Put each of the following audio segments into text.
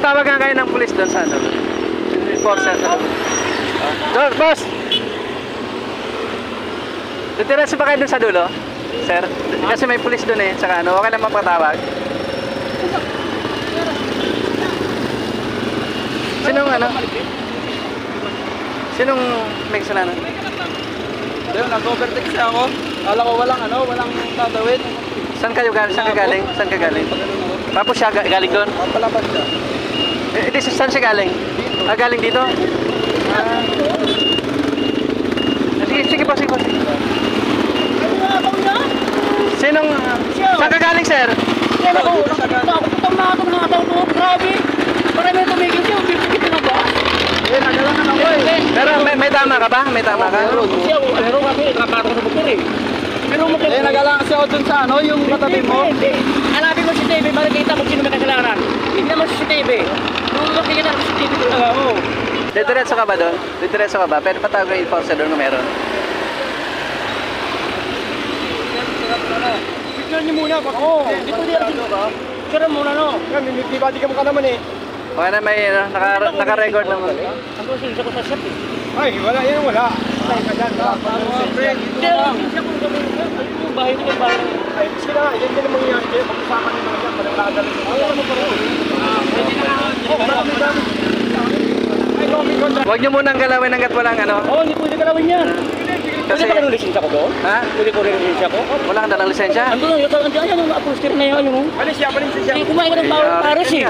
Patawag nga kayo ng pulis doon sa ano. Enforcer sa doon. Doon, boss! Diretso ba kayo doon sa dulo? Sir? Kasi may pulis doon eh. Saka ano, okay lang mapatawag. Sinong ano? Sinong may kasalanan? Ayun, nag-overtake siya ako. Kala ko walang tatawid. Saan kayo galing? Saan ka galing? Saan ka galing? Tapos siya galing doon? Palabas siya. Eh, saan siya galing? Ah, galing dito? Ah. Sige po, sige po. Sinong... Saan ka galing, sir? Yan ako, nakatang na ako po, grabe. Parang may tumigil siya, bibigit na ba? Eh, nagalangan ako eh. Pero may tama ka ba? May tama ka? Siya, pero kami, nakapatong sa motor eh. Pero Eh, nagalangan siya ako dun sa ano, yung katabi mo. Hindi. Hanapin mo si TV, makikita mo sino may kasalanan. Hindi mo si TV. Kung makikita mo si TV talaga, oo. Diretso ka ba doon? Diretso ka ba? Pero patawag yung enforcer doon kung meron. Picture niyo muna. Oo, dito dito ka. Sira muna no. May body cam ka naman eh. Okay na, may naka-record naman. Ang siya ko sa shop eh. Ay, wala yan, wala. Ay, kadyan. Siya kung gawin ko, ayun yung bahay ko, bahay. Ay, sila nga, yan din ang mangyayari kayo. Pag-usapan nyo naman yan, parang nakadala nyo. Ay, ano pa rin? Huwag nyo munang galawin hanggat walang ano. Oo, hindi pwede galawin yan. Pwede ka rin lisensya ko doon? Ha? Pwede ko rin lisensya ko? Wala kang dalang lisensya? Andun, yung upholstery na yun, yung... Ano siya? Ano siya? Ay, kumain ka ng Paris eh.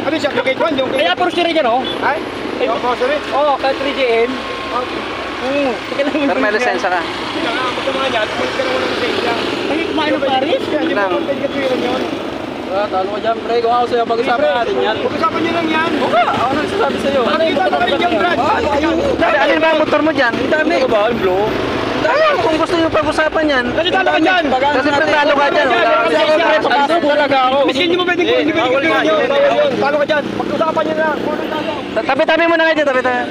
Ano siya? Locate 1? Yung Kaya upholstery dyan, oh. Ay? Yung grocery? Oo, kaya 3GN. Pero may lisensya ka. Hindi na nga, magkama niya. Pumunta ka naman ng lisensya. Ay, kumain ng Paris? Hindi Lang. mo pwede ka tuwiran yun. Talo ka dyan, pre. Kung ako sa'yo, pag-usapan natin yan. Pag-usapan nyo lang yan. Oo nga, ako nagsasabi sa'yo. Nakita ba kayo yung Brad? Ano ba ang motor mo dyan? Dami. Ano ba? Yung blue? Ayun, kung gusto nyo pag-usapan yan. Kasi talo ka dyan. Kasi talo ka dyan. Wala kang Kasi lisensya. ako, papasok talaga ako. Miskin nyo mo pwede ko, hindi pwede tuwiran nyo. Bawal yun. Talo ka dyan. Pag-usapan nyo lang. Tabi-tabi mo na kayo dyan, tabi-tabi.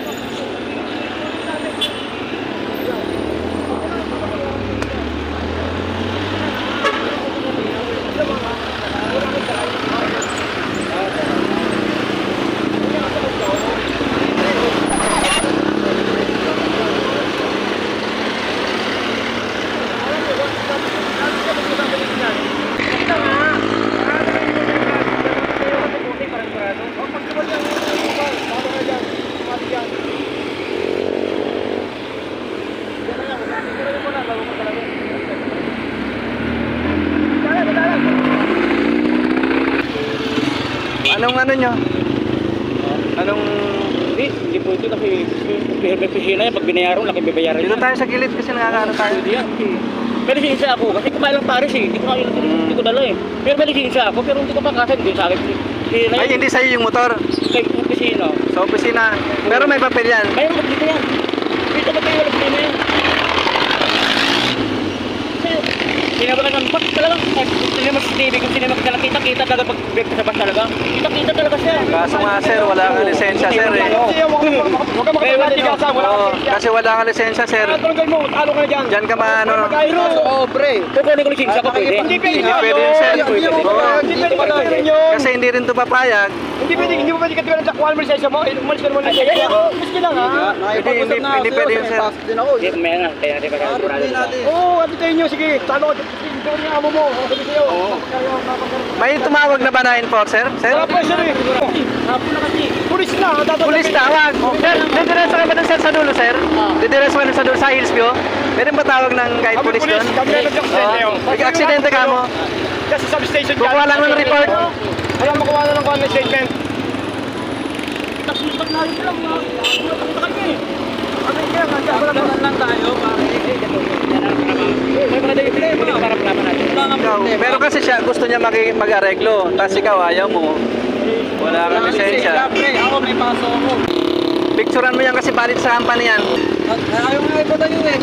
Anong ano nyo? Anong... Hindi po ito kasi may pisina yan. Pag binayaran, laki babayaran Dito tayo sa gilid kasi nakakaano tayo. Hindi yan. May lisensya ako kasi kumain lang Paris eh. Hindi ko dala eh. Pero may lisensya ako pero hindi ko pa kasi hindi sa akin. Ay, hindi sa'yo yung motor. Kay pisina. Sa opisina. Pero may papel yan. Mayroon ko dito yan. Dito ba kayo wala pisina yan? Sinabi ka ng bak talagang hindi mo si TV kung sino kita talaga pag break sa bus talaga. Kita talaga siya. Kaso nga sir, wala kang lisensya sir eh. Huwag ka makapagpapatigasan. Kasi wala kang lisensya sir. Tulungan mo, talo ka na dyan. Diyan ka maano. Pero, Oo, pre. Kukunin ko lisensya ko pwede. hindi pwede. Hindi pwede yun sir. Hindi pwede katuwiran yun. Kasi hindi rin ito papayag. Hindi mo pwede katuwiran sa kuhan mo lisensya mo. Umalis ka naman ng lisensya. Miskin lang ha. Nakipag-usap na ako Hindi sa'yo. pwede yun, sir. Pasok din ako. Hindi may nga kaya natin Hindi natin. Oo, atitayin nyo. Sige, talo ka. Ito yung amo mo. Sabi sa'yo. May tumawag na ba na enforcer? Sir? Wala pa sir eh. hapon na kasi. Pulis na. Pulis tawag. Sir, didiretso ka ba dun sir sa dulo sir? Didiretso ka dun sa dulo sa Hillsview? Pwede ba tawag ng kahit pulis doon? Kami na nag-aksidente yun. Nag-aksidente ka mo? Kasi substation ka. Kukuha lang ng report. Wala makuha na ng kuha ng statement. Tapos na lang mga. Punta kami eh. Ganun lang tayo, pare. May mga dali para plaman natin. Ikaw, pero kasi siya gusto niya mag-areglo. Tapos ikaw ayaw mo. Wala kang lisensya. Pre, ako may paso ako. Picturean mo yan kasi balit sa company yan. Ayaw nga ipotan yun eh.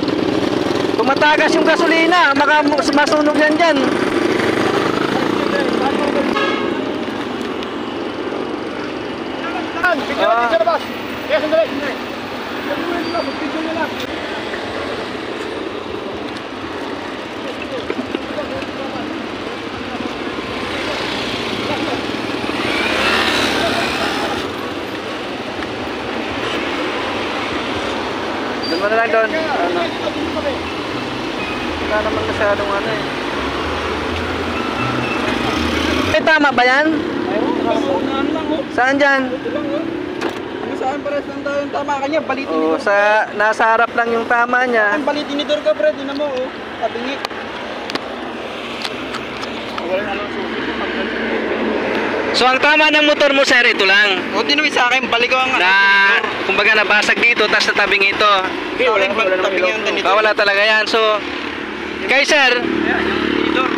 Kung matagas yung gasolina, baka masunog yan dyan. Bigyan natin sa labas. Kaya sandali. Bigyan nyo lang. lang doon. Ano? Wala naman masyadong ano eh. Eh, tama ba yan? Unahan lang oh. Saan dyan? Ano saan pares lang tayo yung tama kanya, balitin Oh, nito. nasa harap lang yung tama niya. Ang balitin nito ka, Brad, yun mo oh. Tabingi. So, ang tama ng motor mo, sir, ito lang. O, tinuwi sa akin, balik ko ang Na, kumbaga, nabasag dito, tapos natabing ito. Sa akin, tabingi ang ganito. Wala talaga yan. So, kay sir, Ayan, yung tinidor.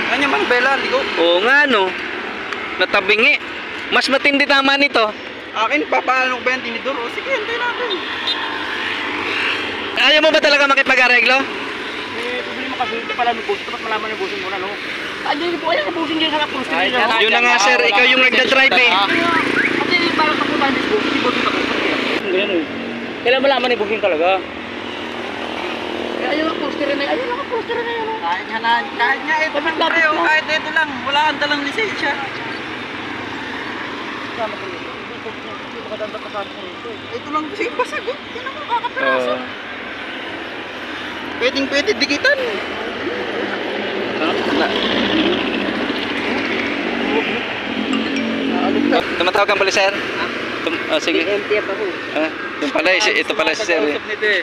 Kanya man, Bella, ligo. oo nga, no. Natabingi. Mas matindi tama nito. Akin, papaano ko ba yung tinidor? O, sige, hintay natin. Ayaw mo ba talaga makipag-areglo? Eh, problema kasi ito pala may busin. Dapat malaman yung busin muna, no? Ayan yung busin dyan sa kapulus. Yun na nga, sir. Ikaw yung nagdadrive eh. Kasi parang kapuntahan din busin. Hindi busin kapulus. Ganyan eh. Kailan malaman yung busin talaga? Ayun ang poster na yun. Ayun ang poster na yun. Kahit nga ito lang tayo, kahit ito lang, wala kang dalang lisensya. Ito lang kasi basag oh. Yan ang makakapiraso. Pwede dikitan. Tumatawag kang pulis, sir? Sige. MTF ako. Yung pala, ito pala si sir. eh. Nito eh.